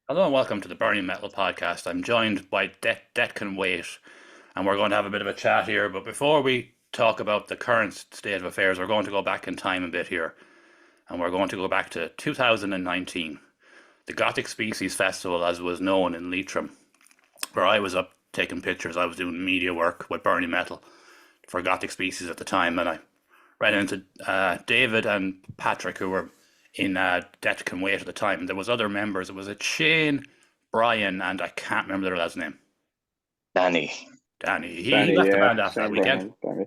Hello and welcome to the Burning Metal podcast. I'm joined by Detkin Wait, and we're going to have a bit of a chat here. But before we talk about the current state of affairs, we're going to go back in time a bit here, and we're going to go back to 2019, the Gothic Species Festival, as was known in Leitrim, where I was up taking pictures. I was doing media work with Burning Metal for Gothic Species at the time, and I ran into David and Patrick, who were in Detkin Wait at the time. There was other members. It was a Shane, Brian, and I can't remember their last name. Danny. Danny. He Danny, left the yeah, band after that Shane weekend. Brennan, Danny.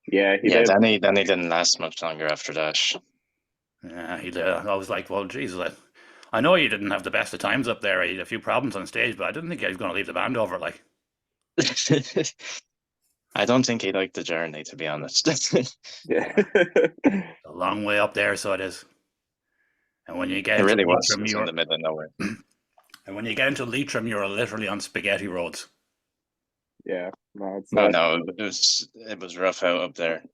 Yeah, he Yeah, did. Danny didn't last much longer after that. Yeah, he did. I was like, well, Jesus, I know you didn't have the best of times up there. He had a few problems on stage, but I didn't think he was going to leave the band over. Like, I don't think he liked the journey, to be honest. Yeah. a long way up there, so it is. And when you get It into really was. It Leitrim, was in the middle of nowhere. you're literally on spaghetti roads. Yeah, no, it's No, it was rough out up there,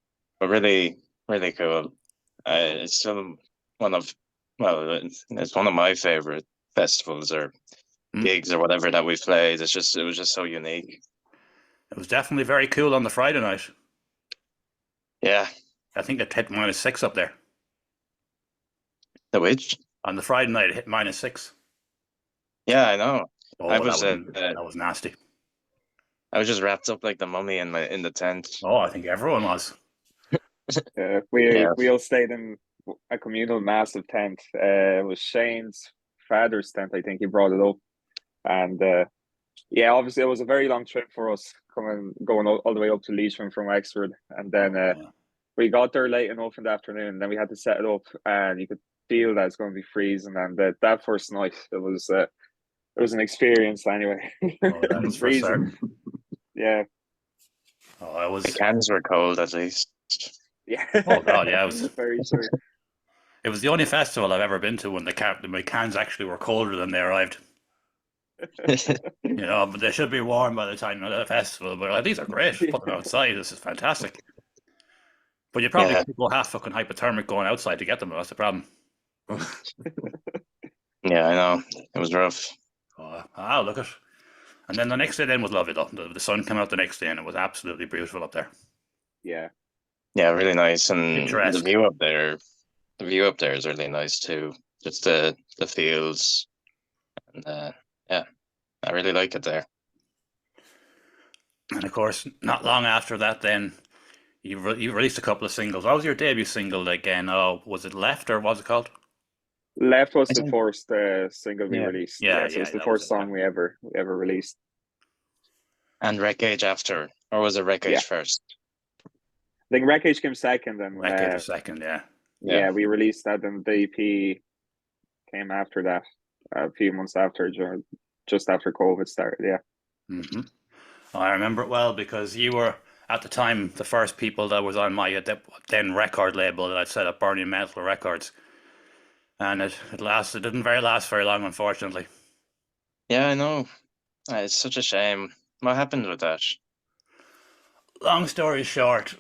but really, really cool. It's still one of it's one of my favorite festivals or gigs or whatever that we've played. It was just so unique. It was definitely very cool on the Friday night. Yeah, I think it hit -6 up there. the witch. On the Friday night, it hit -6. Yeah, I know. Oh, I was that was nasty. I was just wrapped up like the mummy in the tent. Oh, I think everyone was. we all stayed in a communal massive tent. It was Shane's father's tent. I think he brought it up, and yeah, obviously it was a very long trip for us going all the way up to Leitrim from Wexford, and then Yeah. we got there late enough in the afternoon. And then we had to set it up, and you could feel that it's going to be freezing. And that first night, it was an experience anyway. Oh, It that was is for freezing. certain. Yeah, Oh, I The was. cans were cold at least. yeah. Oh God, yeah, it was. Very true. It was the only festival I've ever been to when my cans actually were colder than they arrived. But they should be warm by the time of the festival. But these are great. Put them outside. This is fantastic. But you probably Yeah, go half fucking hypothermic going outside to get them. That's the problem. yeah, I know. It was rough. Oh, look it. And then the next day then was lovely though. The sun came out the next day and it was absolutely beautiful up there. Yeah, Yeah, really nice. And Picturesque. the view up there is really nice too. Just the fields, and yeah, I really like it there. And of course, not long after that, then you released a couple of singles. What was your debut single again? Oh, was it Left or what was it called? Left was I the think, first single we yeah. released. Yeah, So yeah, it's the that was first it. Yeah. song we ever released. And Wreckage after, or was it Yeah, Wreckage first? I think Wreckage came second, and Wreckage a second, yeah. Yeah, yeah, we released that, and the EP came after that, a few months after, just after COVID started. Yeah, hmm I remember it well because you were at the time the first people that was on my then record label that I'd set up, Burning Metal Records, and it didn't last very long, unfortunately. yeah, I know. It's such a shame. What happened with that? Long story short,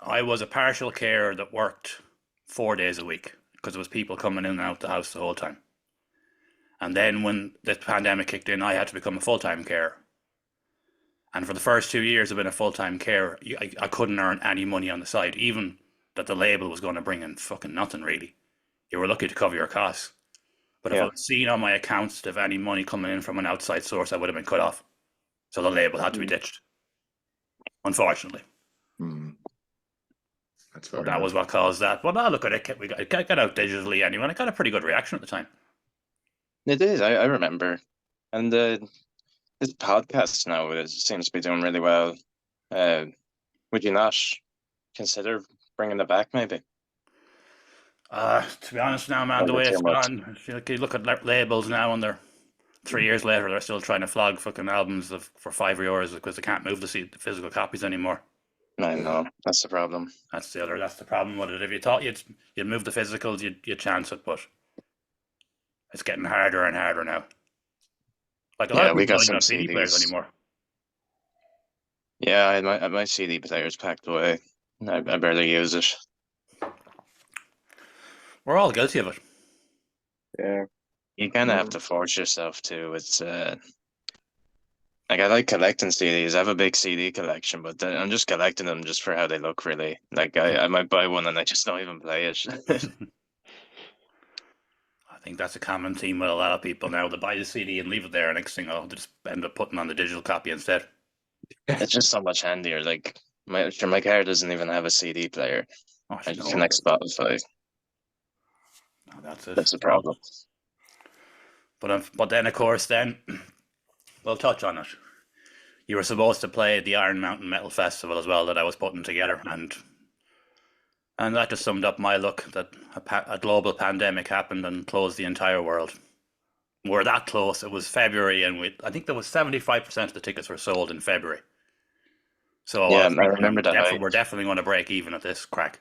I was a partial carer that worked 4 days a week because there was people coming in and out the house the whole time. And then when the pandemic kicked in, I had to become a full-time carer. And for the first 2 years of being a full-time carer, I couldn't earn any money on the side, even that the label was going to bring in fucking nothing really. You were lucky to cover your costs. But if I Yeah, was seen on my accounts to have any money coming in from an outside source, I would have been cut off. So the label had to be Mm. ditched, unfortunately. Hmm. That's So fair that enough. was what caused that. But now look at it, it got out digitally anyway, and it got a pretty good reaction at the time. it is. I remember. And this podcast now seems to be doing really well. Uh, would you not consider bringing it back, maybe? To be honest now, man, Or is the it way too it's much? gone, you look at labels now and they're 3 years later, they're still trying to flog fucking albums for €5 because they can't move the physical copies anymore. I know. That's the problem. That's the problem with it. If you thought you'd move the physicals, you'd chance it, but it's getting harder and harder now. Like a lot Yeah, of we people got don't even some have CD players CDs. anymore. Yeah, I had my CD players packed away. I barely use it. We're all guilty of it. yeah. You kind of have to force yourself to. It's like I like collecting CDs. I have a big CD collection, but I'm just collecting them just for how they look. Really, like I might buy one and I just don't even play it. I think that's a common theme with a lot of people now. They buy the CD and leave it there, and next thing they just end up putting on the digital copy instead. It's just so much handier. Like my car doesn't even have a CD player. Oh, I just no, connect Spotify. that's it. That's the problem. But then, of course, we'll touch on it. You were supposed to play at the Iron Mountain Metal Festival as well that I was putting together, and that just summed up my luck that a global pandemic happened and closed the entire world. We're that close. It was February, and I think there was 75% of the tickets were sold in February. So Yeah, I remember that. We're definitely going to break even at this crack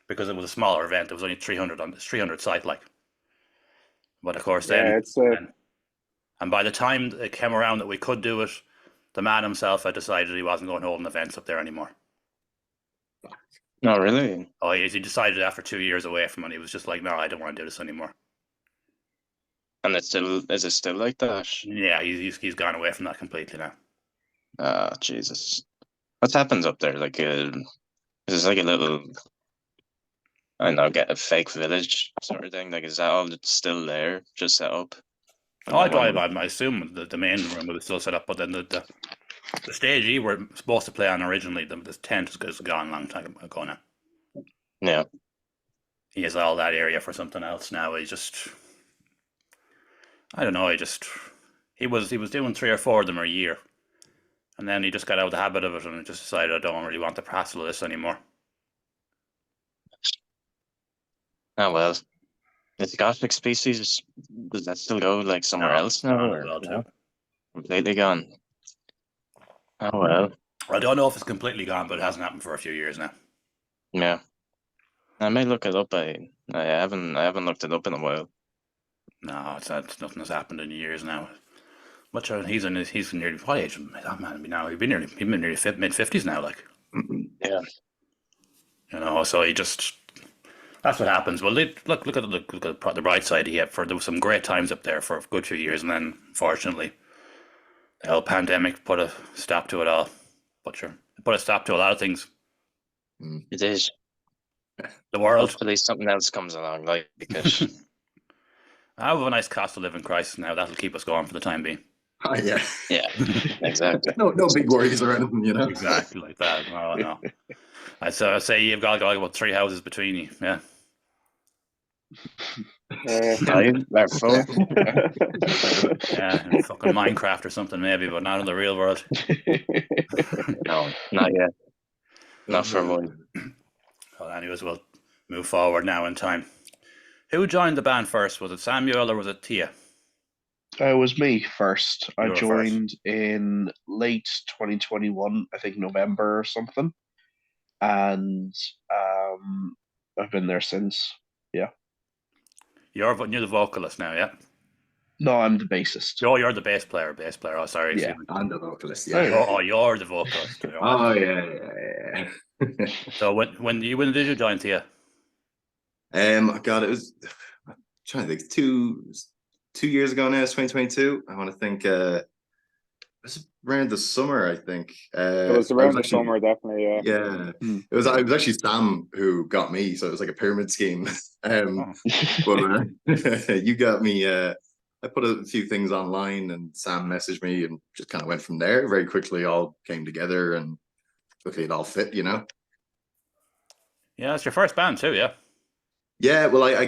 because it was a smaller event. It was only 300 on this 300 site, like. But of course, and by the time it came around that we could do it, the man himself had decided he wasn't going holding events up there anymore. No, really? Oh, he decided after 2 years away from it, he was just like, no, I don't want to do this anymore. And is it still like that? Yeah, he's gone away from that completely now. Ah, Jesus. What happens up there? Like, is it like a little, I don't know, get a fake village sort of thing? Like, is that all that's still there, just set up? Oh, I assume the main room was still set up, but then the stage you were supposed to play on originally, the tent is gone a long time ago now. Yeah. He has all that area for something else now. He just, I don't know. He was doing 3 or 4 of them a year, and then he just got out of the habit of it and just decided I don't really want the hassle of this anymore. Oh well. Is Gothic Species, does that still go like somewhere else now? Or completely gone? Oh well. I don't know if it's completely gone, but it hasn't happened for a few years now. Yeah. I may look it up. I haven't looked it up in a while. No, it's nothing has happened in years now. He's nearly what age? That man now. He's been nearly mid-50s now. Like, yeah, So he just. That's what happens. Well, look at the bright side. There was some great times up there for a good few years, and then fortunately, the whole pandemic put a stop to it all. But sure, it put a stop to a lot of things. It is. The world. Hopefully, something else comes along, like because I have a nice cost of living crisis now. That'll keep us going for the time being. Oh, yeah. Yeah, exactly. No big worries or anything, Exactly like that. No. I'd say you've got about 3 houses between you. Yeah. 5 or 4. Yeah, in fucking Minecraft or something maybe, but not in the real world. No, not yet. Not for one. Well, anyways, we'll move forward now in time. Who joined the band first? Was it Samuel or was it Tia? It was me first. You I were joined in late 2021, I think November or something. And I've been there since. Yeah. You're the vocalist now, yeah? No, I'm the bassist. Oh, you're the bass player. Oh, sorry. Yeah. I'm the vocalist, yeah. Oh, you're the vocalist. Oh, yeah. So when did you join Tia? God, it was, I'm trying to think, 2 years ago now. It's 2022. I want to think it was around the summer, I think. It was around the summer, definitely. Yeah. It was actually Sam who got me, so it was like a pyramid scheme. But you got me. I put a few things online, and Sam messaged me, and just kind of went from there. Very quickly, all came together, and quickly it all fit. Yeah, it's your first band too, yeah. Yeah, well, I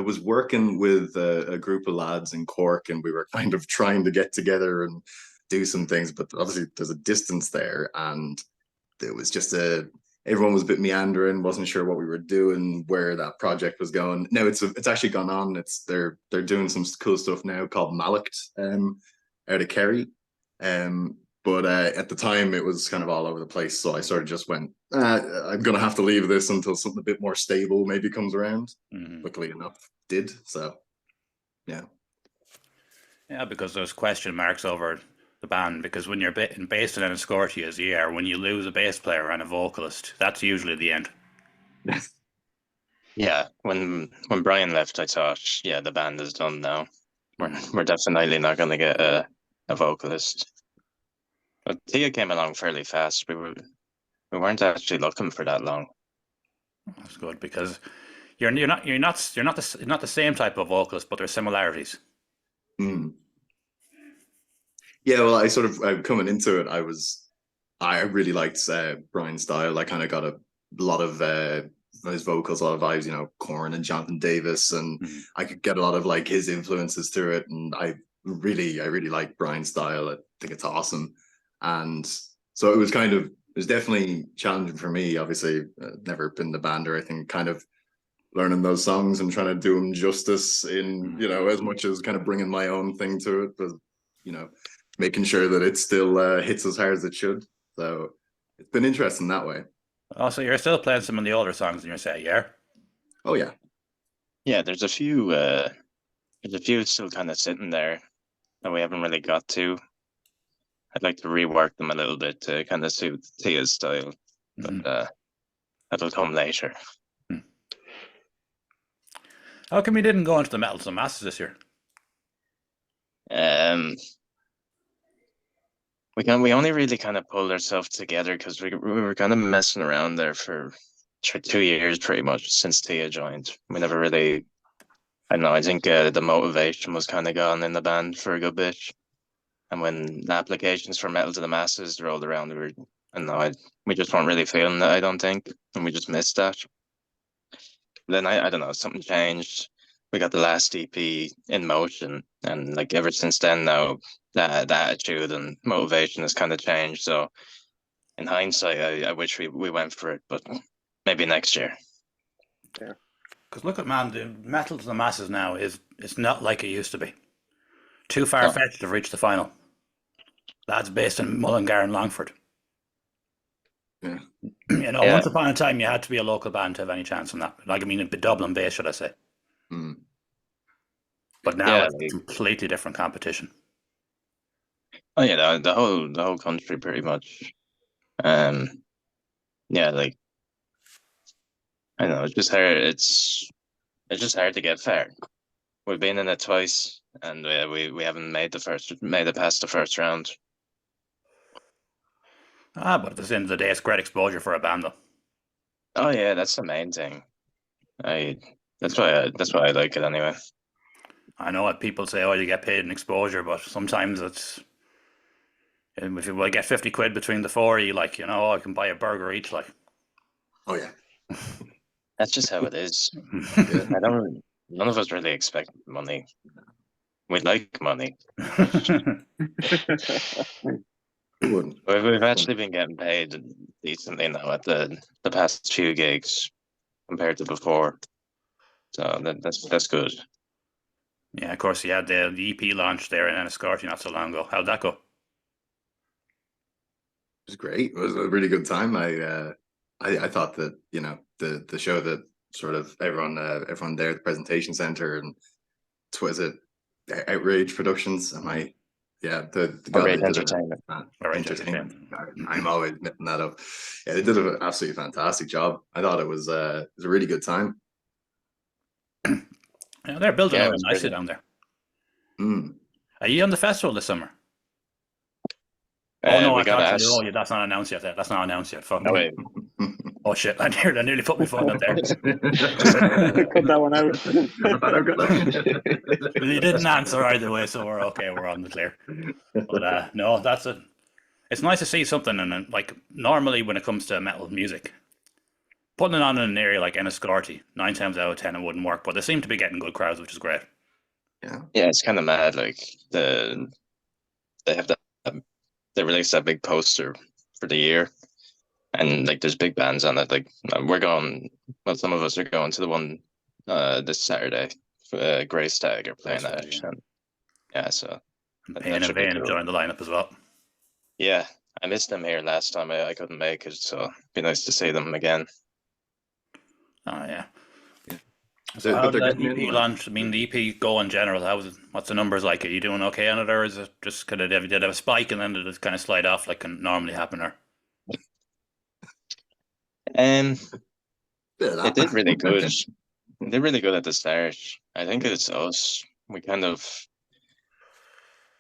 was working with a group of lads in Cork, and we were kind of trying to get together and do some things, but obviously there's a distance there, and it was just everyone was a bit meandering, wasn't sure what we were doing, where that project was going. Now it's actually gone on. They're doing some cool stuff now called Malakt, out of Kerry. But at the time, it was kind of all over the place. So I sort of just went, I'm going to have to leave this until something a bit more stable maybe comes around. Luckily enough, did. So, yeah. Yeah, because there's question marks over the band. Because when you're based in Enniscorthy as you are, when you lose a bass player and a vocalist, that's usually the end. Yeah, when Brian left, I thought, yeah, the band is done now. We're definitely not going to get a vocalist. But Tia came along fairly fast. We weren't actually looking for that long. That's good because you're not the same type of vocalist, but there's similarities. Mm. Yeah, well, coming into it, I really liked Brian's style. I kind of got a lot of his vocals, a lot of vibes, you know, Korn and Jonathan Davis, and I could get a lot of like his influences through it. And I really like Brian's style. I think it's awesome. And so it was definitely challenging for me. Obviously, never been in the band or anything, kind of learning those songs and trying to do them justice in, you know, as much as kind of bringing my own thing to it, but, you know, making sure that it still hits as hard as it should. So it's been interesting that way. Also, you're still playing some of the older songs in your set, yeah? Oh yeah. Yeah, there's a few still kind of sitting there that we haven't really got to. I'd like to rework them a little bit to kind of suit Tia's style, but that'll come later. How come you didn't go into the Metals and Masses this year? We only really kind of pulled ourselves together because we were kind of messing around there for 2 years pretty much since Tia joined. We never really, I don't know, I think the motivation was kind of gone in the band for a good bit. And when the applications for Metal to the Masses rolled around, we just weren't really feeling that, I don't think, and we just missed that. Then I don't know, something changed. We got the last EP in motion, and like ever since then now, the attitude and motivation has kind of changed. So in hindsight, I wish we went for it, but maybe next year. Yeah. Because look at, man, the Metal to the Masses now it's not like it used to be. Too far-fetched to reach the final. Lads based in Mullingar and Longford. Yeah. You know, once upon a time, you had to be a local band to have any chance on that. Like, I mean, Dublin based, should I say? But now it's completely different competition. Oh yeah, the whole country pretty much. Yeah, like I don't know, it's just hard. It's just hard to get fair. We've been in it twice, and we haven't made it past the first round. But at the end of the day, it's great exposure for a band, though. Oh yeah, that's the main thing. That's why I like it anyway. I know what people say, oh, you get paid in exposure, but sometimes it's, if you get 50 quid between the four, you like, you know, I can buy a burger each, like. Oh yeah. That's just how it is. None of us really expect money. We like money. We've actually been getting paid decently now at the past few gigs compared to before. So that's good. Yeah, of course, you had the EP launch there in Enniscorthy not so long ago. How'd that go? It was great. It was a really good time. I thought that, you know, the show that sort of everyone there at the presentation center, and was it Outrage Productions? The Outrage Entertainment. Entertainment. I'm always messing that up. Yeah, they did an absolutely fantastic job. I thought it was a really good time. Yeah, they're building it nicely down there. Are you on the festival this summer? Oh no, we got asked. Oh, yeah, that's not announced yet. That's not announced yet. Fuck. Oh, wait. Oh shit! I nearly put my phone up there. Cut that one out. You didn't answer either way, so we're okay. We're on the clear. But no, that's it. It's nice to see something, and like normally when it comes to metal music, putting it on in an area like Enniscorthy, 9 times out of 10 it wouldn't work. But they seem to be getting good crowds, which is great. Yeah, it's kind of mad. Like they released that big poster for the year, and like there's big bands on it. Like we're going. Well, some of us are going to the one this Saturday. Grey Stag are playing that. Yeah, so Pain and Vain joined the lineup as well. Yeah, I missed them here last time. I couldn't make it, so it'd be nice to see them again. Oh yeah. So how did that EP launch? I mean, the EP go in general. What's the numbers like? Are you doing okay on it, or is it just kind of did have a spike and then did it kind of slide off like can normally happen? Or it did really good. they're really good at the start. I think it's us. We kind of,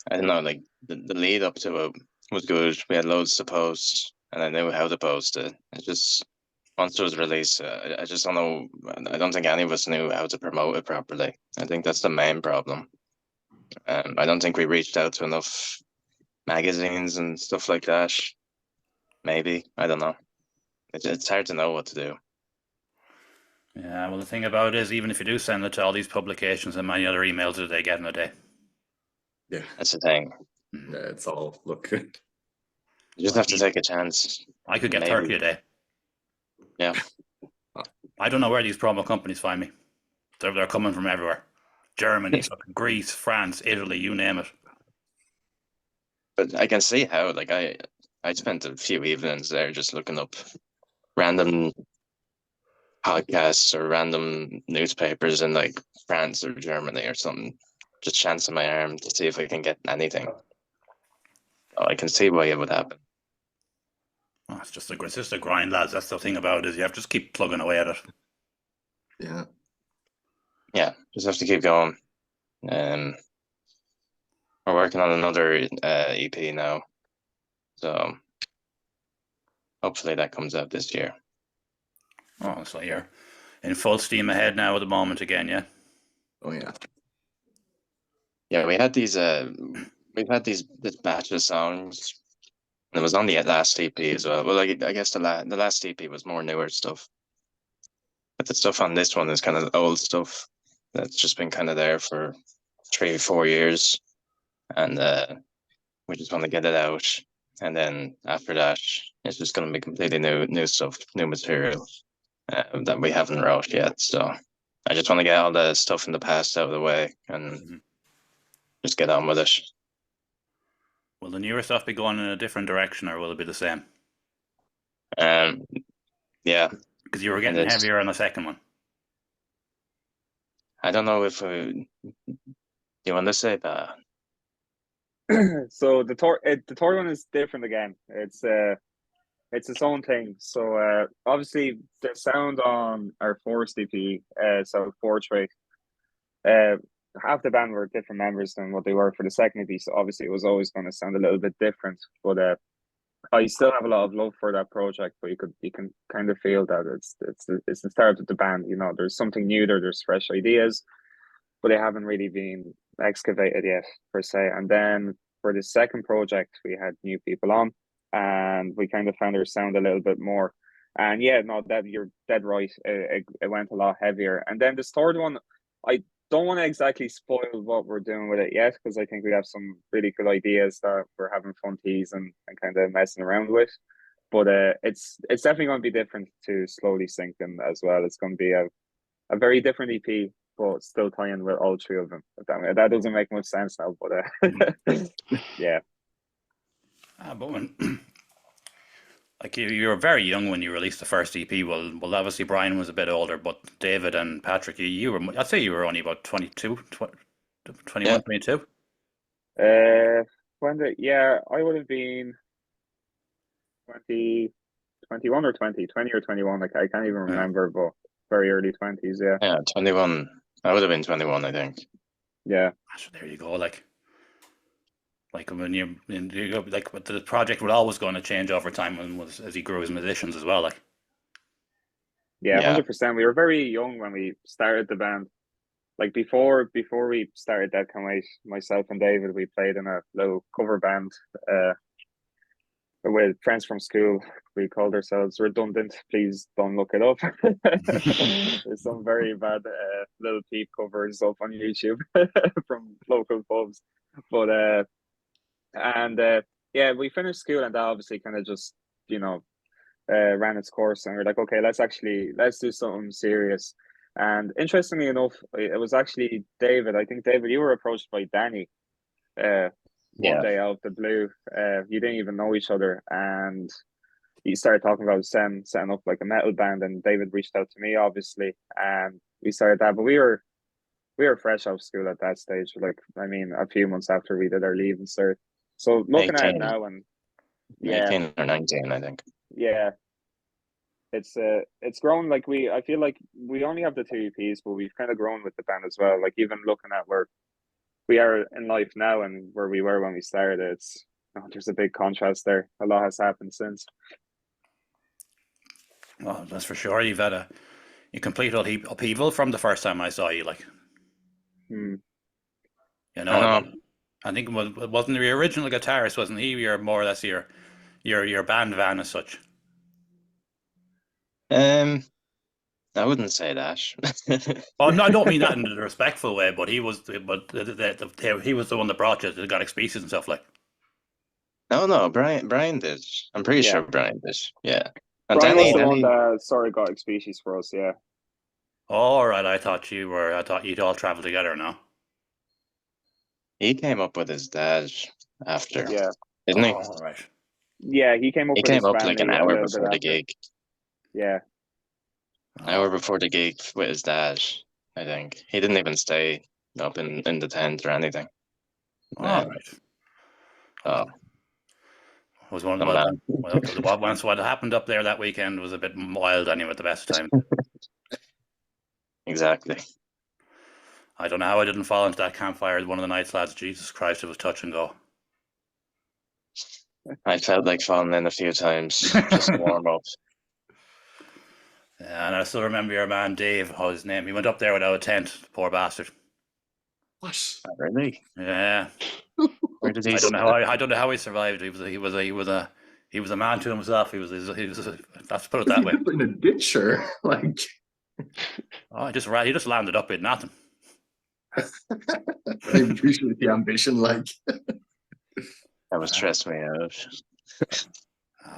I don't know, like the lead up to it was good. We had loads to post, and I knew how to post it. It just once it was released, I just don't know. I don't think any of us knew how to promote it properly. I think that's the main problem. I don't think we reached out to enough magazines and stuff like that. Maybe, I don't know. It's hard to know what to do. Yeah, well, the thing about it is, even if you do send it to all these publications, how many other emails do they get in a day? Yeah, That's the thing. yeah, it's all look. You just have to take a chance. I could get Maybe. 30 a day. Yeah. I don't know where these promo companies find me. They're coming from everywhere. Germany, fucking Greece, France, Italy, you name it. But I can see how, like, I spent a few evenings there just looking up random podcasts or random newspapers in like France or Germany or something, just chancing my arm to see if I can get anything. Oh, I can see why it would happen. Oh, it's just a grind, lads. That's the thing about it, is you have to just keep plugging away at it. Yeah. Yeah, just have to keep going. We're working on another EP now, so hopefully that comes out this year. Oh, so you're in full steam ahead now at the moment again, yeah? Oh yeah. Yeah, we had these we've had this batch of songs. And it was on the last EP as well. Well, I guess the last EP was more newer stuff, but the stuff on this one is kind of old stuff that's just been kind of there for 3 or 4 years, and we just want to get it out. And then after that, it's just going to be completely new stuff, new material that we haven't wrote yet. So I just want to get all the stuff in the past out of the way and just get on with it. Will the newer stuff be going in a different direction, or will it be the same? Yeah, Because you were getting heavier on the second one. I don't know if you want to say that. So the third one is different again. It's its own thing. So obviously the sound on our first EP, so Portrait, half the band were different members than what they were for the second EP. So obviously it was always going to sound a little bit different. But I still have a lot of love for that project. But you can kind of feel that it's the start of the band. You know, there's something new there. There's fresh ideas, but they haven't really been excavated yet per se. And then for the second project, we had new people on, and we kind of found our sound a little bit more. And yeah, no, that you're dead right. It went a lot heavier. And then this third one, I don't want to exactly spoil what we're doing with it yet, because I think we have some really cool ideas that we're having fun teasing and kind of messing around with. But it's definitely going to be different to Slowly Sinking as well. It's going to be a very different EP, but still tying with all three of them. That doesn't make much sense now, but yeah. But when, like you were very young when you released the first EP. Well, obviously Brian was a bit older, but David and Patrick, you were, I'd say you were only about 22, 21, Yeah. 22. I would have been 20, 21 or 20 or 21. Like I can't even remember, but very early 20s. Yeah, 21. I would have been 21, I think. Yeah. So there you go. Like when you like, but the project was always going to change over time, and was as he grew as musicians as well. Like, yeah, 100%. We were very young when we started the band. Like before we started Dead Can Wait, myself and David, we played in a little cover band with friends from school. We called ourselves Redundant. Please don't look it up. There's some very bad Little Peep covers up on YouTube from local pubs. But yeah, we finished school, and that obviously kind of just, you know, ran its course, and we're like, okay, let's do something serious. And interestingly enough, it was actually David. I think, David, you were approached by Danny one day out of the blue. You didn't even know each other, and he started talking about setting up like a metal band. And David reached out to me, obviously, and we started that. But we were fresh out of school at that stage. Like, I mean, a few months after we did our leave and cert. So looking at it now, and 18 or 19, I think. Yeah. it's grown. Like I feel like we only have the two EPs, but we've kind of grown with the band as well. Like even looking at where we are in life now and where we were when we started, there's a big contrast there. A lot has happened since. Well, that's for sure. You've had a complete upheaval from the first time I saw you. Like, Hmm. you I know, know. I think it wasn't the original guitarist, wasn't he? You're more or less your band van as such. Um, I wouldn't say that. Oh no, I don't mean that in a respectful way, but he was, he was the one that brought you to Gothic Species and stuff like. No, Brian did. I'm pretty Yeah. sure Brian did. Yeah. And Brian was the one Danny, that sort of got Species for us. Yeah. All right, I thought you'd all travel together now. he came up with his dad after, Yeah. didn't he? All right. Yeah, he came up He with came his up like an family a hour little bit before the after. gig. Yeah. An hour before the gig with his dad, I think. He didn't even stay up in the tent or anything. All right. Oh, Was one the well, man. what happened up there that weekend was a bit wild anyway at the best of time. Exactly. I don't know how I didn't fall into that campfire one of the nights, lads. Jesus Christ, it was touch and go. I felt like falling in a few times just to warm up. Yeah, and I still remember your man Dave, what was his name? He went up there without a tent, poor bastard. What? Really? Yeah. Where did he? I don't know how he survived. He was a man to himself. Let's put it that way. In a ditcher, like. Oh, he just landed up in nothing. I appreciate the ambition, like. That was stressed me out. It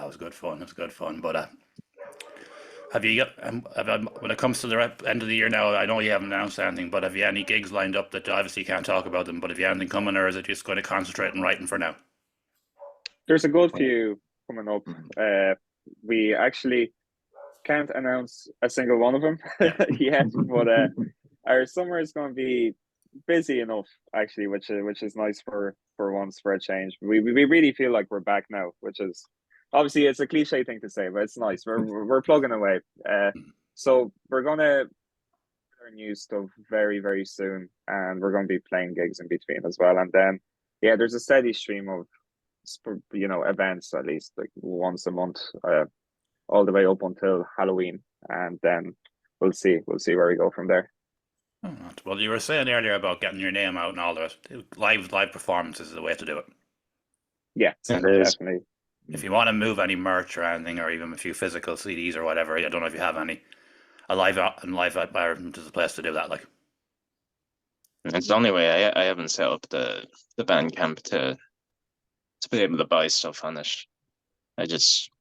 was good fun. It was good fun. But have you got when it comes to the end of the year now? I know you haven't announced anything, but have you any gigs lined up that obviously you can't talk about them? But have you anything coming, or is it just going to concentrate on writing for now? There's a good few coming up. We actually can't announce a single one of them yet, but our summer is going to be busy enough actually, which is nice for once, for a change. We really feel like we're back now, which is obviously it's a cliche thing to say, but it's nice. We're plugging away. So we're gonna our new stuff very, very soon, and we're going to be playing gigs in between as well. And then there's a steady stream of events, at least like once a month, all the way up until Halloween, and then we'll see where we go from there. Well, you were saying earlier about getting your name out and all that. Live performances is the way to do it. Yeah, It is. definitely. If you want to move any merch or anything, or even a few physical CDs or whatever, I don't know if you have any. A live environment is the place to do that. Like, It's the only way. I haven't set up the Bandcamp to be able to buy stuff on it. I just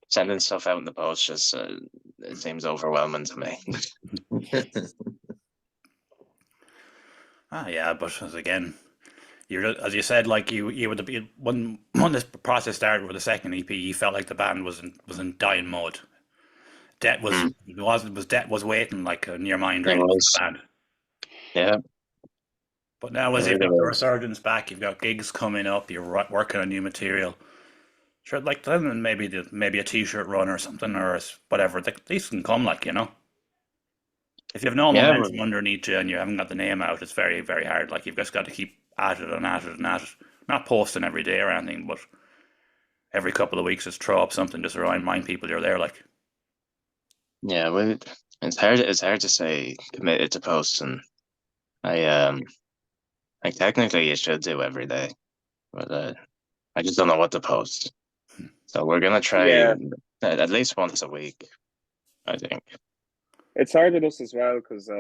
sending stuff out in the post just it seems overwhelming to me. yeah, but again, as you said, like you would be when this process started with the second EP, you felt like the band was in dying mode. Debt was waiting like in your mind, right? For the band. Yeah. But now, as you've got the resurgence back, you've got gigs coming up, you're working on new material. Sure, like then maybe a t-shirt run or something, or whatever. These can come, like, you know. If you have no momentum underneath you and you haven't got the name out, it's very, very hard. Like, you've just got to keep at it and at it and at it. Not posting every day or anything, but every couple of weeks just throw up something just to remind people you're there. Like, yeah, well, it's hard to say committed to posting. Like technically you should do every day, but I just don't know what to post. So we're gonna try at least once a week, I think. It's hard with us as well because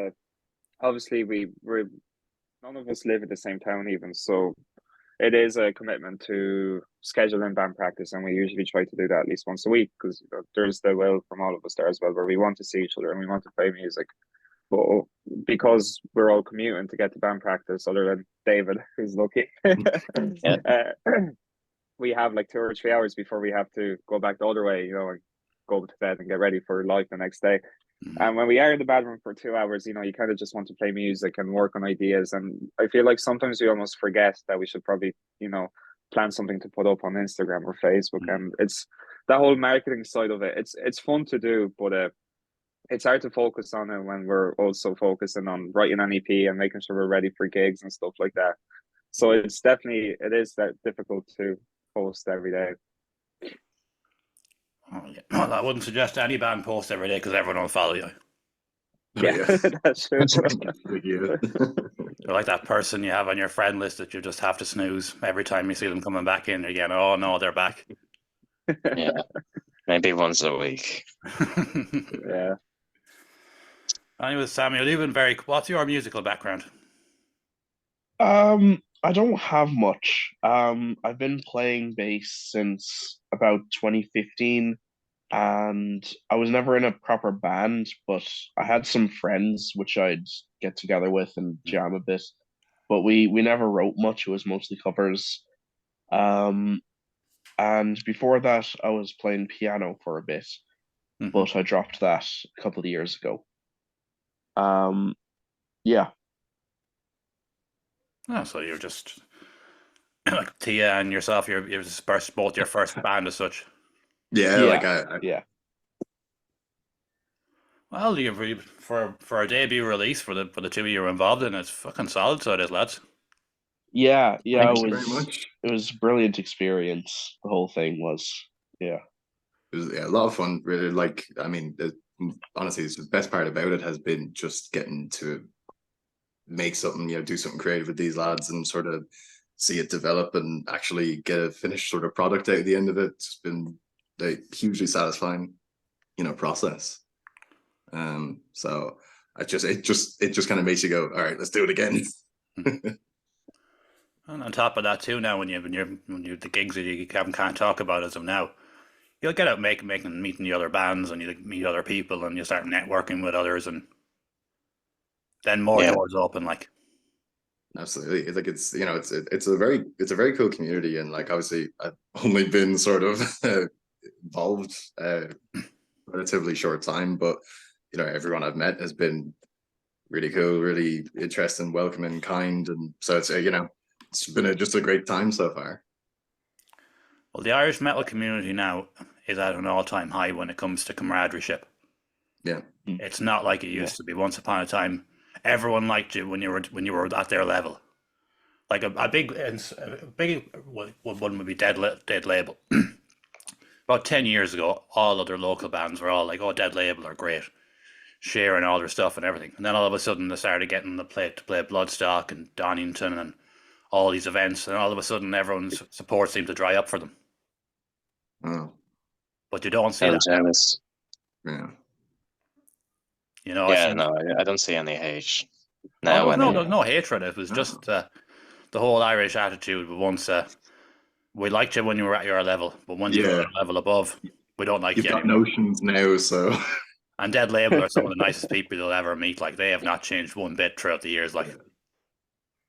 obviously we're none of us live in the same town even, so it is a commitment to schedule in band practice, and we usually try to do that at least once a week because there's the will from all of us there as well, where we want to see each other and we want to play music. But because we're all commuting to get to band practice, other than David, who's lucky, we have like 2 or 3 hours before we have to go back the other way, and go to bed and get ready for life the next day. And when we are in the bedroom for 2 hours, you kind of just want to play music and work on ideas. And I feel like sometimes we almost forget that we should probably, plan something to put up on Instagram or Facebook. And that whole marketing side of it. It's fun to do, but it's hard to focus on it when we're also focusing on writing an EP and making sure we're ready for gigs and stuff like that. So it is that difficult to post every day. Well, I wouldn't suggest any band post every day because everyone will follow you. Yeah, that's true. You're like that person you have on your friend list that you just have to snooze every time you see them coming back in again. Oh no, they're back. Yeah, maybe once a week. Yeah. Anyway, Samuel, what's your musical background? I don't have much. I've been playing bass since about 2015, and I was never in a proper band, but I had some friends which I'd get together with and jam a bit. But we never wrote much. It was mostly covers. And before that, I was playing piano for a bit, but I dropped that a couple of years ago. Yeah. Oh, so you're just like Tia and yourself. You're both your first band as such. Yeah, Yeah. like Yeah. Well, for a debut release for the two of you were involved in, it's fucking solid. So it is, lads. Yeah, thank you very much. It was a brilliant experience. The whole thing was, yeah. It was a lot of fun. Really, like I mean, honestly, the best part about it has been just getting to make something, do something creative with these lads and sort of see it develop and actually get a finished sort of product out at the end of it. It's been a hugely satisfying, process. So it just kind of makes you go, all right, let's do it again. And on top of that too, now when you the gigs that you can't talk about as of now, you'll get out meeting the other bands and you meet other people and you start networking with others and then more doors open. Like absolutely, like it's it's a very cool community, and like obviously I've only been sort of involved relatively short time, but everyone I've met has been really cool, really interesting, welcoming, kind, and so it's it's been just a great time so far. Well, the Irish metal community now is at an all-time high when it comes to camaraderie. Yeah, it's not like it used to be. Once upon a time, everyone liked you when you were at their level. Like a big one would be Dead Label. About 10 years ago, all other local bands were all like, "Oh, Dead Label are great," sharing all their stuff and everything. And then all of a sudden, they started getting the plate to play Bloodstock and Donington and all these events, and all of a sudden, everyone's support seemed to dry up for them. oh, But you don't see I'm that. jealous. yeah. Yeah, no, I don't see any hate now. There's no hatred. It was just the whole Irish attitude. Once we liked you when you were at your level, but once you got a level above, we don't like You've you got anymore. notions now, so. And Dead Label are some of the nicest people you'll ever meet. Like, they have not changed one bit throughout the years. Like,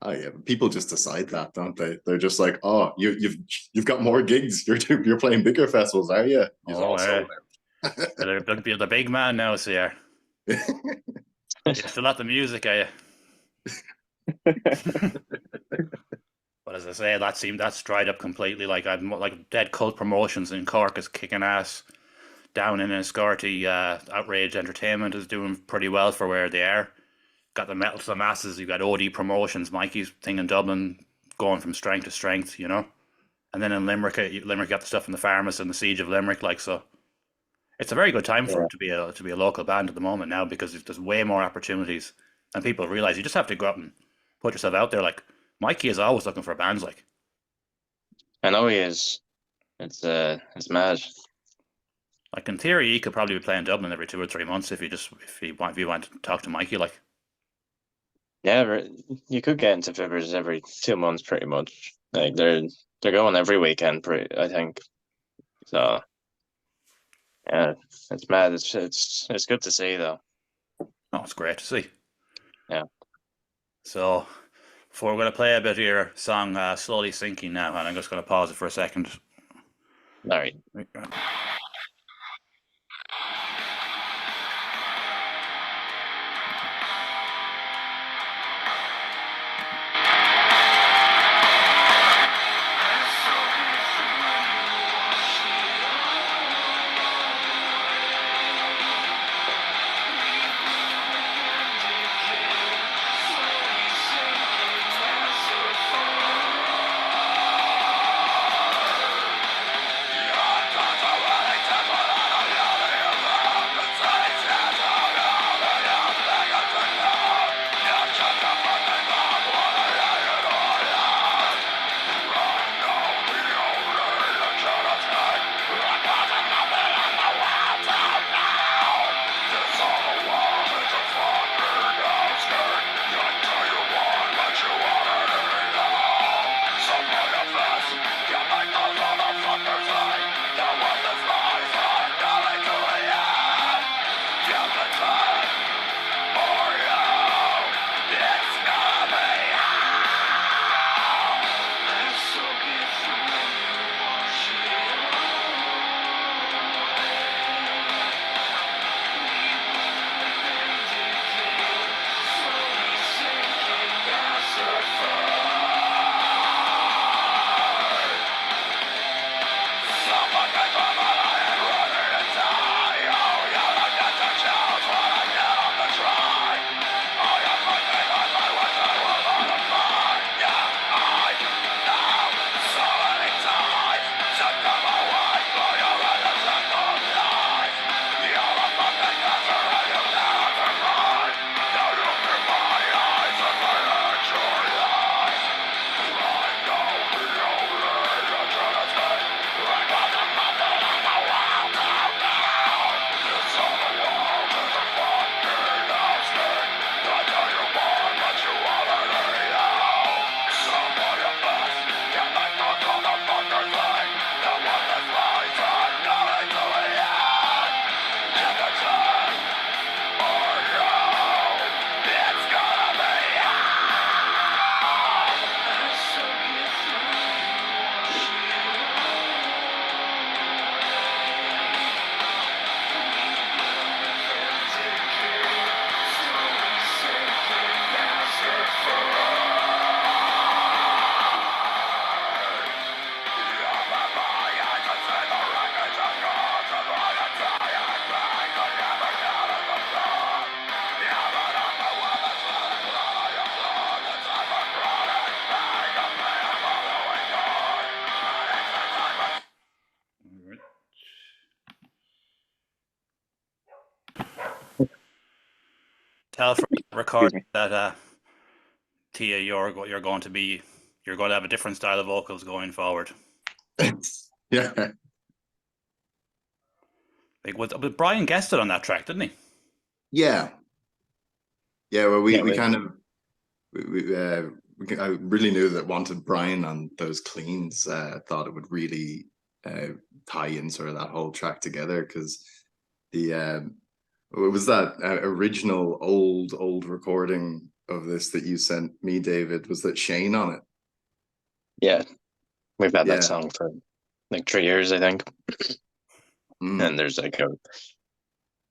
Oh yeah, people just decide that, don't they? They're just like, oh, you've got more gigs. You're playing bigger festivals, are you? you're the big man now, so yeah. You're still at the music, are you? But as I say, that's dried up completely. Like Dead Cult Promotions in Cork is kicking ass. Down in Enniscorthy, Outrage Entertainment is doing pretty well for where they are. Got the Metal to the Masses. You've got OD Promotions, Mikey's thing in Dublin, going from strength to strength, And then in Limerick got the stuff in the Pharmacist and the Siege of Limerick, like so. It's a very good time for it to be a local band at the moment now because there's way more opportunities and people realize you just have to go out and put yourself out there. Like Mikey is always looking for bands. Like I know he is. It's mad. Like in theory, he could probably be playing Dublin every 2 or 3 months if you want to talk to Mikey. Like, yeah, you could get into Fibbers every 2 months, pretty much. Like they're going every weekend, I think. So yeah, it's mad. It's good to see though. Oh, it's great to see. Yeah. So, we're going to play a bit of your song, Slowly Sinking now, and I'm just going to pause it for a second. All right. tell from the Excuse record me. that Tia, you're going to have a different style of vocals going forward. Yeah. Like, but Brian guested on that track, didn't he? Yeah. Yeah, well, we, Yeah, we we- kind of I really knew that wanted Brian on those cleans. Thought it would really tie in sort of that whole track together, because the what was that original old recording of this that you sent me, David? Was that Shane on it? Yeah, we've had Yeah. that song for like 3 years, I think. Mm. And there's like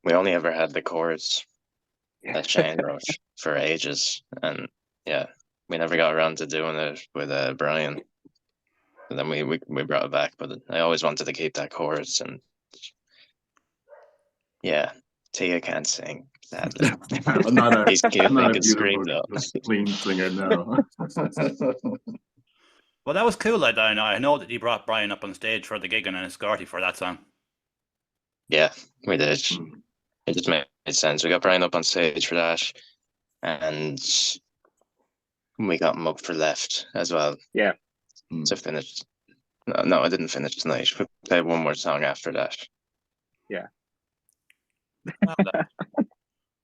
we only ever had the chorus that Shane wrote for ages, and yeah, we never got around to doing it with Brian. And then we brought it back, but I always wanted to keep that chorus, and yeah, Tia can't sing, sadly. I'm not a, He's cute I'm and he not a can scream beautiful though. clean singer, no. Well, that was cool. I know that you brought Brian up on stage for the gig in Enniscorthy for that song. Yeah, we did. Mm. It just made sense. We got Brian up on stage for that, and we got him up for Left as well. Yeah. Mm. To finish. No, I didn't finish tonight. We played one more song after that.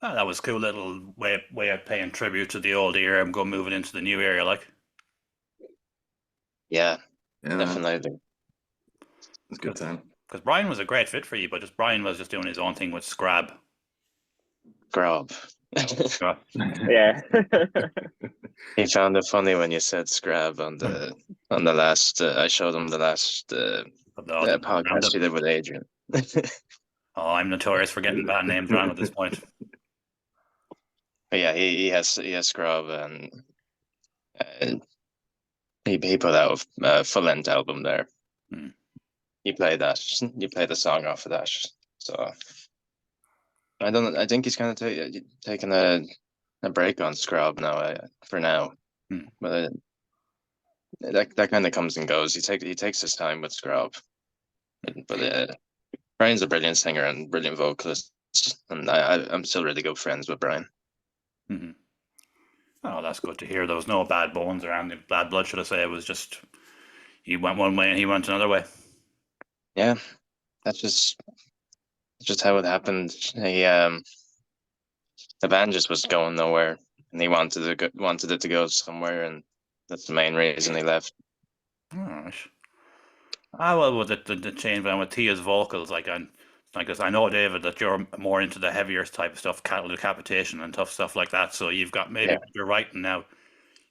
That was a cool little way of paying tribute to the old era and moving into the new area, like. Yeah, Yeah, definitely. it's a good time. Because Brian was a great fit for you, but Brian was just doing his own thing with Scrab. Grob. Yeah. He found it funny when you said Scrab on the last. I showed him the last podcast you did with Adrian. Oh, I'm notorious for getting bad names wrong at this point. But yeah, he has Scrub, and he put out a full length album there. Hmm. You play that. You play the song off of that. So I don't. I think he's kind of taking a break on Scrub now. For now, but that kind of comes and goes. He takes his time with Scrub, but Brian's a brilliant singer and brilliant vocalist, and I'm still really good friends with Brian. Mm-hmm. Oh, that's good to hear. There was no bad bones around him. Bad blood, should I say. It was just you went one way and he went another way. Yeah, that's just how it happened. He the band just was going nowhere, and he wanted it to go somewhere, and that's the main reason he left. All right. Well, with the change with Tia's vocals, like I know, David, that you're more into the heavier type of stuff, cattle decapitation and tough stuff like that. So you've got you're writing now.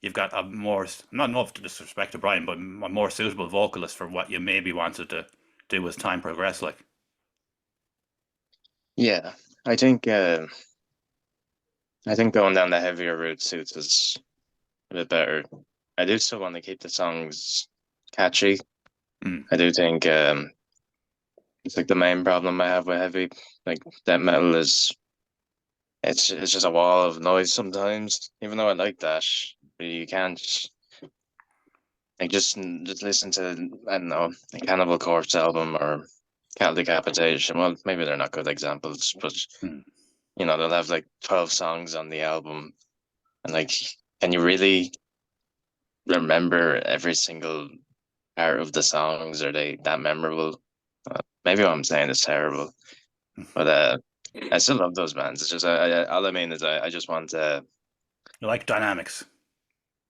You've got a more, not enough to disrespect to Brian, but a more suitable vocalist for what you maybe wanted to do as time progressed. Like, yeah, I think going down the heavier route suits us a bit better. I do still want to keep the songs catchy. I do think it's like the main problem I have with heavy, like death metal, is it's just a wall of noise sometimes. Even though I like that, you can't like just listen to, I don't know, a Cannibal Corpse album or Cattle Decapitation. Well, maybe they're not good examples, but you know, they'll have like 12 songs on the album, and like, can you really remember every single part of the songs? Are they that memorable? Maybe what I'm saying is terrible, but I still love those bands. It's just all I mean is I just want you like dynamics.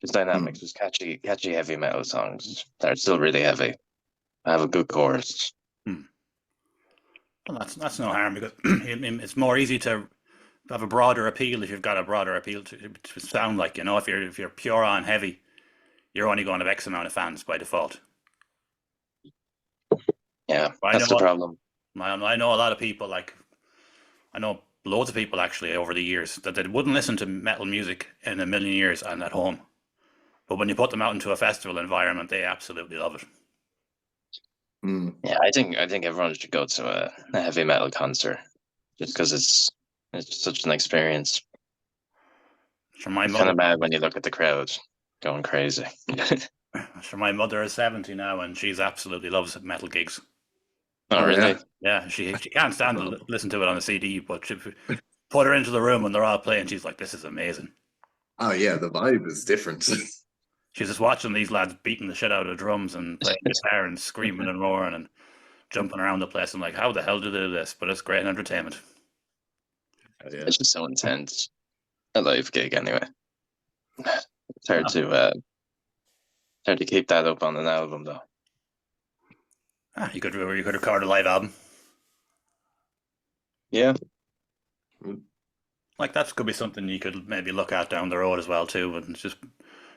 just dynamics, just catchy heavy metal songs that are still really heavy. I have a good chorus. Well, that's no harm, because it's more easy to have a broader appeal if you've got a broader appeal to sound like, you know, if you're pure on heavy, you're only going to have X amount of fans by default. Yeah, that's the problem. I know a lot of people, like, I know loads of people actually over the years that they wouldn't listen to metal music in a million years and at home. But when you put them out into a festival environment, they absolutely love it. Yeah, I think everyone should go to a heavy metal concert just because it's such an experience. Sure, my It's mother, kind of bad when you look at the crowd going crazy. sure, my mother is 70 now, and she's absolutely loves metal gigs. Oh, really? Yeah, she can't stand to listen to it on a CD, but put her into the room when they're all playing. She's like, "This is amazing." Oh yeah, the vibe is different. She's just watching these lads beating the shit out of drums and playing guitar and screaming and roaring and jumping around the place. I'm like, how the hell do they do this? But it's great entertainment. Yeah. It's just so intense. A live gig anyway. It's hard to keep that up on an album though. You could record a live album. Yeah. Like that could be something you could maybe look at down the road as well too, and just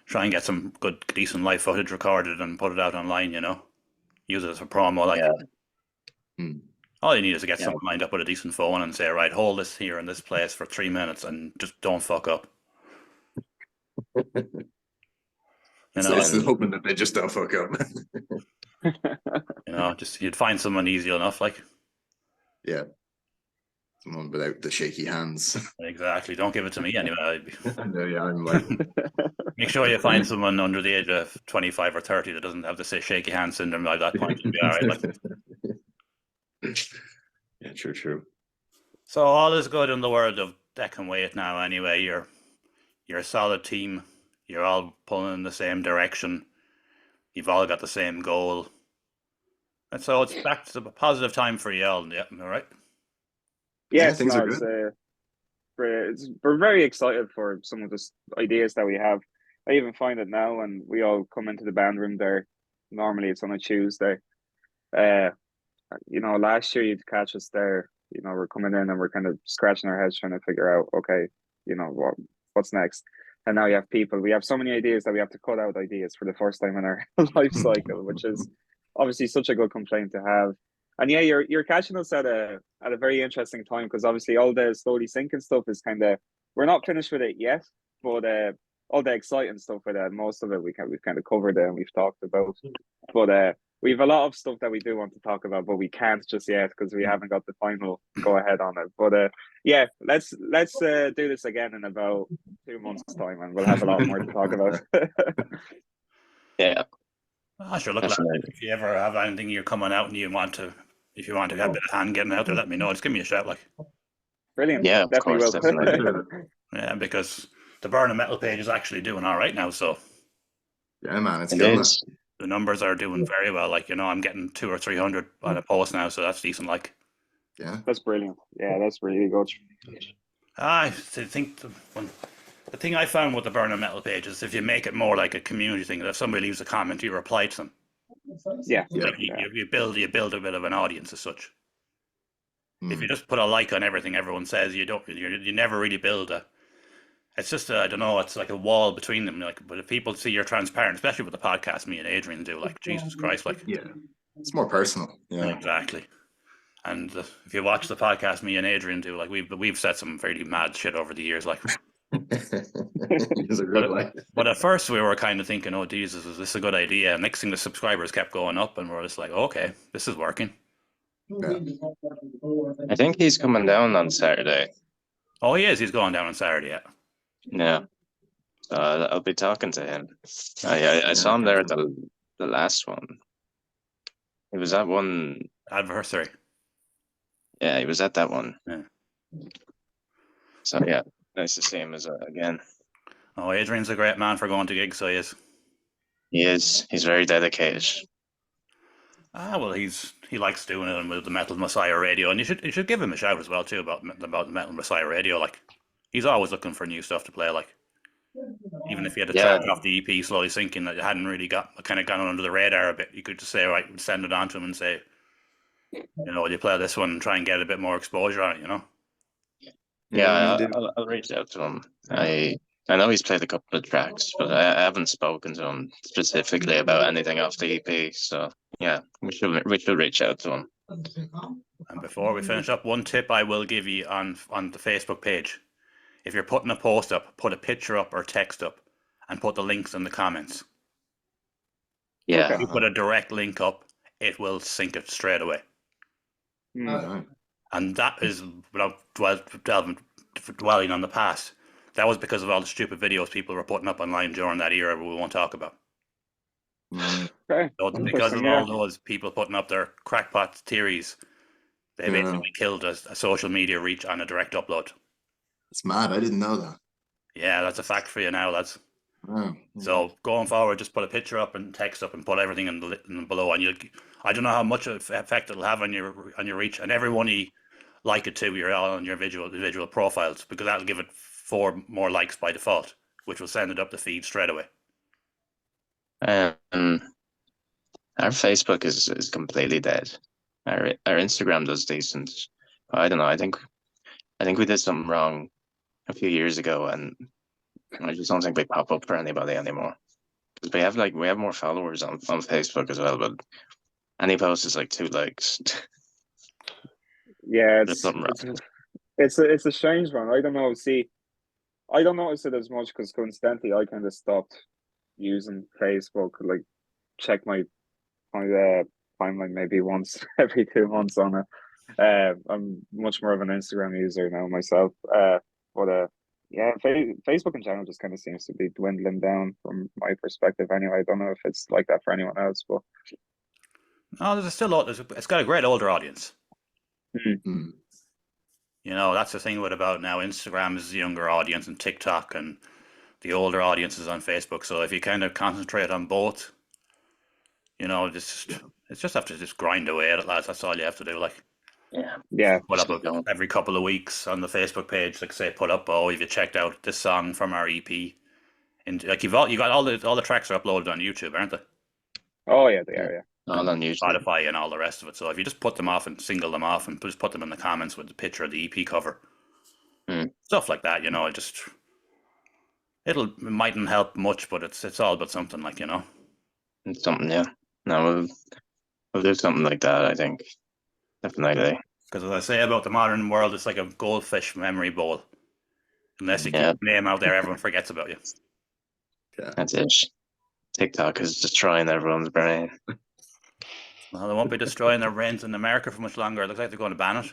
try and get some good, decent live footage recorded and put it out online. Use it as a promo. Like all you need is to get someone lined up with a decent phone and say, right, hold this here in this place for 3 minutes and just don't fuck up. It's hoping that they just don't fuck up. Just you'd find someone easy enough, like. Yeah. Someone without the shaky hands. Exactly. Don't give it to me anyway. I'm like. Make sure you find someone under the age of 25 or 30 that doesn't have the shaky hand syndrome by that point. You'll be all right. Like. Yeah, true. So all is good in the world of Deck and Weight now. Anyway, you're a solid team. You're all pulling in the same direction. You've all got the same goal. And so it's back to a positive time for you all. Yeah, all right. Yeah, things are good. We're very excited for some of the ideas that we have. I even find it now when we all come into the band room there. Normally it's on a Tuesday. Last year you'd catch us there. We're coming in and we're kind of scratching our heads trying to figure out, okay, what's next. And now we have so many ideas that we have to cut out ideas for the first time in our life cycle, which is obviously such a good complaint to have. And yeah, you're catching us at a very interesting time, because obviously all the slowly sinking stuff is we're not finished with it yet, but all the exciting stuff with it, most of it we've kind of covered it and we've talked about. But we have a lot of stuff that we do want to talk about, but we can't just yet because we haven't got the final go ahead on it. But yeah, let's do this again in about 2 months' time, and we'll have a lot more to talk about. Yeah. Sure. Look, if you ever have anything you're coming out and if you want to get a bit of hand getting out there, let me know. Just give me a shout, like. Brilliant. Yeah, definitely. Yeah, because the Burn of Metal page is actually doing all right now. So. Yeah, man, it's good. The numbers are doing very well. Like, I'm getting 200 or 300 on a post now, so that's decent. Like. Yeah. That's brilliant. Yeah, that's really good. I think the thing I found with the Burn of Metal page is if you make it more like a community thing, that if somebody leaves a comment, you reply to them. Yeah. Like you build a bit of an audience as such. If you just put a like on everything everyone says, you never really build it's just I don't know, it's like a wall between them. Like, but if people see you're transparent, especially with the podcast me and Adrian do, like, Jesus Christ, like, yeah, it's more personal. Yeah, exactly. And if you watch the podcast me and Adrian do, like, we've said some fairly mad shit over the years, like. But at first we were kind of thinking, oh Jesus, is this a good idea? And next thing the subscribers kept going up, and we're just like, okay, this is working. Yeah. I think he's coming down on Saturday. Oh, he is. He's going down on Saturday. Yeah. I'll be talking to him. I saw him there at the last one. He was at one anniversary. Yeah, he was at that one. Yeah. So yeah, nice to see him again. Oh, Adrian's a great man for going to gigs, so he is. He is. He's very dedicated. Well, he likes doing it with the Metal Messiah Radio, and you should give him a shout as well too about the Metal Messiah Radio. Like, he's always looking for new stuff to play. Like, even if you had a track off the EP Slowly Sinking that hadn't really gone under the radar a bit, you could just say, right, send it on to him and say, will you play this one and try and get a bit more exposure on it, Yeah, I'll reach out to him. I know he's played a couple of tracks, but I haven't spoken to him specifically about anything off the EP. So yeah, we should reach out to him. And before we finish up, one tip I will give you on the Facebook page: if you're putting a post up, put a picture up or text up, and put the links in the comments. Yeah, if you put a direct link up, it will sync it straight away. And that is, without dwelling on the past, that was because of all the stupid videos people were putting up online during that era we won't talk about. Okay. So because of all those people putting up their crackpot theories, they basically killed a social media reach on a direct upload. It's mad. I didn't know that. Yeah, that's a fact for you now, lads. Oh, So going forward, just put a picture up and text up and put everything in below, and I don't know how much effect it'll have on your reach, and everyone you like it to, you're all on your individual profiles, because that'll give it 4 more likes by default, which will send it up the feed straight away. Our Facebook is completely dead. Our Instagram does decent. I don't know. I think we did something wrong a few years ago, and I just don't think we pop up for anybody anymore. Because we have more followers on Facebook as well, but any post is like 2 likes. Yeah, There's something wrong. it's a strange one. I don't know. See, I don't notice it as much because coincidentally, I kind of stopped using Facebook. Like, check my timeline maybe once every 2 months on it. I'm much more of an Instagram user now myself. Yeah, Facebook in general just kind of seems to be dwindling down from my perspective. Anyway, I don't know if it's like that for anyone else, but No, it's got a great older audience. Hmm. You know, that's the thing about now. Instagram is the younger audience, and TikTok and the older audience is on Facebook. So if you kind of concentrate on both, you know, it's just have to just grind away at it, lads. That's all you have to do. Like, yeah, put Just up keep going. every couple of weeks on the Facebook page, like say, put up, oh, have you checked out this song from our EP? And like you got all the tracks are uploaded on YouTube, aren't they? oh yeah, they are. Yeah, All on YouTube. Spotify and all the rest of it. So if you just put them off and single them off and just put them in the comments with the picture of the EP cover, stuff like that, you know, it mightn't help much, but it's all about something, like, you know. It's something, yeah. No, we'll do something like that, I think. Definitely. Because as I say about the modern world, it's like a goldfish memory bowl. Unless you keep your name out there, everyone forgets about you. Yeah. That's it. TikTok is destroying everyone's brain. Well, they won't be destroying their brains in America for much longer. It looks like they're going to ban it.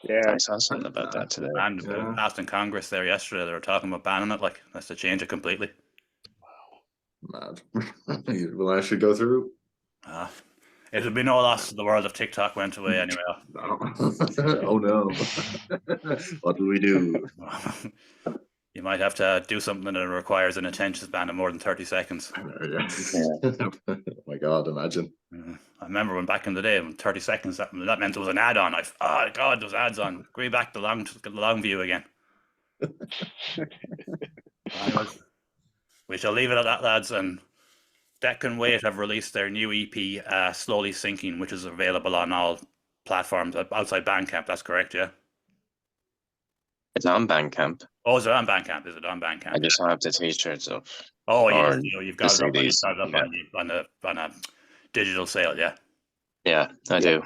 yeah. I saw something about that today. And passed in Congress there yesterday. They were talking about banning it. Like, that's to change it completely. Mad. Will I actually go through? It would be no loss to the world if TikTok went away anyway. Oh no. What do we do? You might have to do something that requires an attention span of more than 30 seconds. Oh my God, imagine. I remember when back in the day, when 30 seconds, that meant there was an ad on. Oh God, there's ads on. Go back to the long view again. Anyways, we shall leave it at that, lads. And Deck and Wait have released their new EP, Slowly Sinking, which is available on all platforms outside Bandcamp. That's correct, yeah? It's on Bandcamp. Oh, is it on Bandcamp? Is it on Bandcamp? I just have the t-shirts up. Oh, yeah. Or You've got it up, CDs, on a digital sale, yeah? Yeah, I do.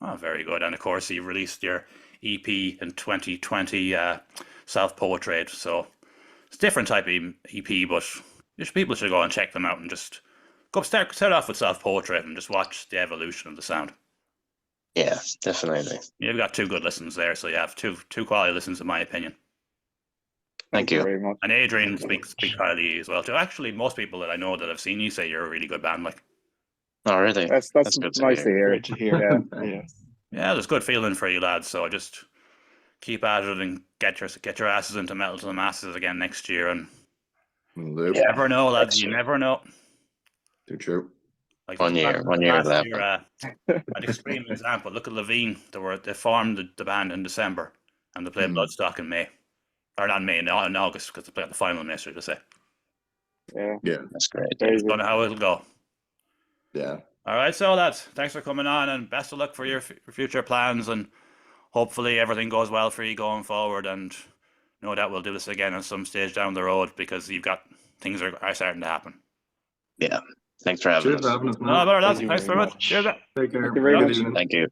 Oh, very good. And of course, you released your EP in 2020, South Poetry. So it's a different type of EP, but people should go and check them out and just start off with South Poetry and just watch the evolution of the sound. Yeah, definitely. You've got 2 good listens there, so you have two quality listens, in my opinion. Thank you very much. And Adrian speaks highly of you as well too. Actually, most people that I know that have seen you say you're a really good band. Like, Oh, really? That's good nice to hear. Great to hear. yeah, there's good feeling for you, lads. So just keep at it and get your asses into Metal to the Masses again next year. And you never know, lads. You never know. Too true. Like 1 year, 1 year last left. year, an extreme example. Look at Levine. They formed the band in December, and they played Bloodstock in May, or not May, in August, because they played the final yesterday. To say, Yeah, That's great. very don't good. know how it'll go. Yeah. All right, so lads, thanks for coming on, and best of luck for your future plans, and hopefully everything goes well for you going forward. And no doubt we'll do this again at some stage down the road, because things are starting to happen. Yeah. Thanks for having Cheers for us. having us. No, better, lads. Thank you Thanks very very much. much. Cheers. Take care. Thank you very Good much. evening. Thank you.